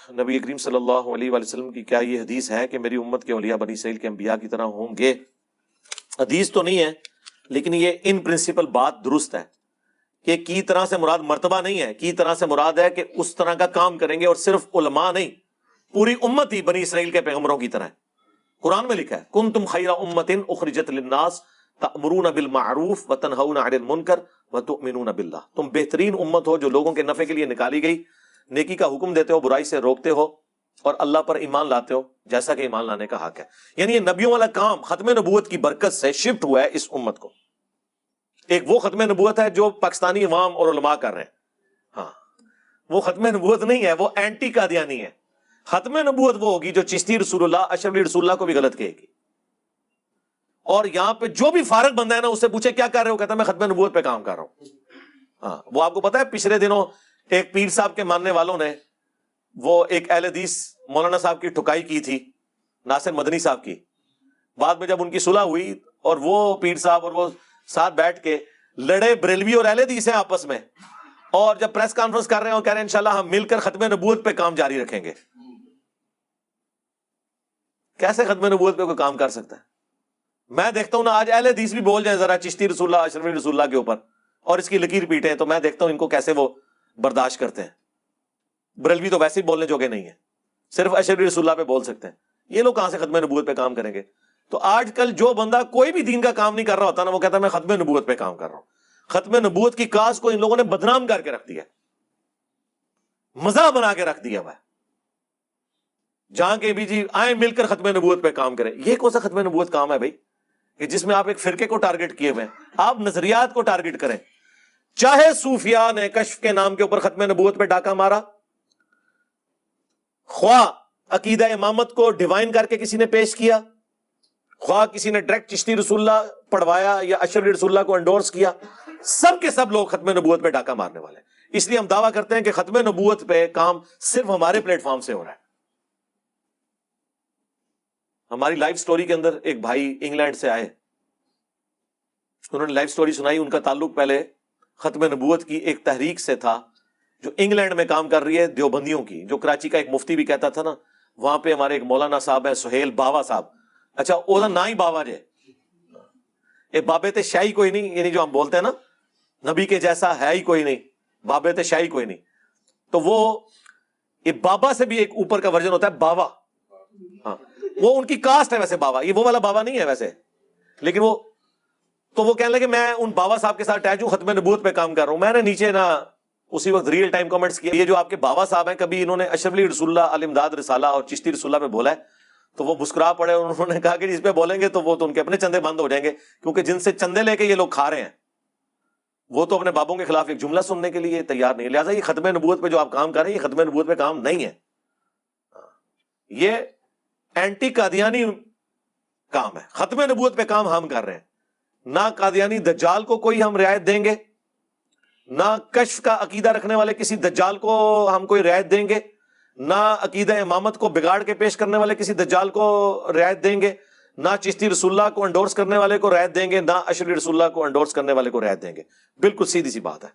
نبی کریم صلی اللہ علیہ وآلہ وسلم کی کیا یہ حدیث ہے کہ میری امت کے اولیاء بنی اسرائیل کے انبیاء کی طرح ہوں گے؟ حدیث تو نہیں ہے، لیکن یہ ان پرنسپل بات درست ہے کہ کی طرح سے مراد مرتبہ نہیں ہے، کی طرح سے مراد ہے کہ اس طرح کا کام کریں گے، اور صرف علماء نہیں، پوری امت ہی بنی اسرائیل کے پیغمبروں کی طرح ہے۔ قرآن میں لکھا ہے کنتم خیر امۃ اخرجت للناس تأمرون بالمعروف وتنہون عن المنکر وتؤمنون باللہ، تم بہترین امت ہو جو لوگوں کے نفع کے لیے نکالی گئی، نیکی کا حکم دیتے ہو، برائی سے روکتے ہو، اور اللہ پر ایمان لاتے ہو جیسا کہ ایمان لانے کا حق ہے۔ یعنی یہ نبیوں والا کام ختم نبوت کی برکت سے شفٹ ہوا ہے اس امت کو۔ ایک وہ ختم نبوت ہے جو پاکستانی عوام اور علماء کر رہے ہیں، ہاں وہ ختم نبوت نہیں ہے، وہ اینٹی قادیانی ہے۔ ختم نبوت وہ ہوگی جو چشتی رسول اللہ، اشرف رسول اللہ کو بھی غلط کہے گی، اور یہاں پہ جو بھی فارغ بندہ ہے نا اس سے پوچھے کیا کر رہے ہو، کہتا ہے میں ختم نبوت پہ کام کر رہا ہوں۔ ہاں وہ آپ کو پتا ہے پچھلے دنوں ایک پیر صاحب کے ماننے والوں نے وہ ایک اہل حدیث مولانا صاحب کی ٹھکائی کی تھی، ناصر مدنی صاحب کی۔ بعد میں جب ان کی صلح ہوئی اور وہ پیر صاحب اور وہ ساتھ بیٹھ کے لڑے، بریلوی اور اہل حدیث ہیں آپس میں، اور جب پریس کانفرنس کر رہے ہیں اور کہہ رہے ہیں انشاءاللہ ہم مل کر ختم نبوت پہ کام جاری رکھیں گے۔ کیسے ختم نبوت پہ کوئی کام کر سکتا ہے؟ میں دیکھتا ہوں نا آج اہل حدیث بھی بول جائیں ذرا چشتی رسول اللہ، اشرف رسول اللہ کے اوپر، اور اس کی لکیر پیٹیں، تو میں دیکھتا ہوں ان کو کیسے وہ برداشت کرتے ہیں۔ بریلوی تو ویسے ہی بولنے جوگے نہیں ہیں، صرف اشرف رسول اللہ پہ بول سکتے ہیں، یہ لوگ کہاں سے ختم نبوت پہ کام کریں گے؟ تو آج کل جو بندہ کوئی بھی دین کا کام نہیں کر رہا ہوتا نا، وہ کہتا ہے میں ختم نبوت پہ کام کر رہا ہوں۔ ختم نبوت کی کاز کو ان لوگوں نے بدنام کر کے رکھ دیا، مزاح بنا کے رکھ دیا ہوا ہے۔ جہاں کہ بھی جی آئیں مل کر ختم نبوت پہ کام کریں، یہ کون سا ختم نبوت کام ہے بھائی کہ جس میں آپ ایک فرقے کو ٹارگٹ کیے ہوئے ہیں؟ آپ نظریات کو ٹارگٹ کریں۔ چاہے صوفیاء نے کشف کے نام کے اوپر ختم نبوت پہ ڈاکہ مارا، خواہ عقیدہ امامت کو ڈیوائن کر کے کسی نے پیش کیا، خواہ کسی نے ڈائریکٹ چشتی رسول اللہ پڑھوایا یا اشرف رسول اللہ کو انڈورس کیا، سب کے سب لوگ ختم نبوت پہ ڈاکہ مارنے والے ہیں۔ اس لیے ہم دعویٰ کرتے ہیں کہ ختم نبوت پہ کام صرف ہمارے پلیٹ فارم سے ہو رہا ہے۔ ہماری لائف سٹوری کے اندر ایک بھائی انگلینڈ سے آئے، انہوں نے لائف سٹوری سنائی۔ ان کا تعلق پہلے ختم نبوت کی ایک تحریک سے تھا جو انگلینڈ میں کام کر رہی ہے، دیوبندیوں کی، جو کراچی کا ایک مفتی بھی کہتا تھا نا، وہاں پہ ہمارے ایک مولانا صاحب ہے سہیل باوا صاحب، اچھا وہ نا ہی باوا جے اے بابے تے شاہی کوئی نہیں، یعنی جو ہم بولتے ہیں نا نبی کے جیسا ہے ہی کوئی نہیں، بابے تے شاہی کوئی نہیں، تو وہ یہ بابا سے بھی ایک اوپر کا ورژن ہوتا ہے باوا، ہاں وہ ان کی کاسٹ ہے ویسے باوا، یہ وہ والا باوا نہیں ہے ویسے، لیکن وہ تو وہ کہنے لگے میں ان باوا صاحب کے ساتھ اٹیچ ہوں، ختم نبوت پہ کام کر رہا ہوں۔ میں نے نیچے نا اسی وقت ریئل ٹائم کمنٹس کیا، یہ جو آپ کے باوا صاحب ہیں کبھی انہوں نے اشرف علی رسول اللہ، الامداد رسالہ اور چشتی رسول اللہ پہ بولا ہے؟ تو وہ مسکرا پڑے، انہوں نے کہا کہ اس پہ بولیں گے تو وہ تو ان کے اپنے چندے بند ہو جائیں گے، کیونکہ جن سے چندے لے کے یہ لوگ کھا رہے ہیں وہ تو اپنے بابوں کے خلاف ایک جملہ سننے کے لیے تیار نہیں ہے۔ لہٰذا یہ ختم نبوت پہ جو آپ کام کر رہے ہیں یہ ختم نبوت پہ کام نہیں ہے، یہ اینٹی قادیانی کام ہے۔ ختم نبوت پہ کام ہم کر رہے ہیں، نہ قادیانی دجال کو کوئی ہم رعایت دیں گے، نہ کشف کا عقیدہ رکھنے والے کسی دجال کو ہم کوئی رعایت دیں گے، نہ عقیدہ امامت کو بگاڑ کے پیش کرنے والے کسی دجال کو رعایت دیں گے، نہ چشتی رسول اللہ کو انڈورس کرنے والے کو رعایت دیں گے، نہ اشرف رسول اللہ کو انڈورس کرنے والے کو رعایت دیں گے۔ بالکل سیدھی سی بات ہے۔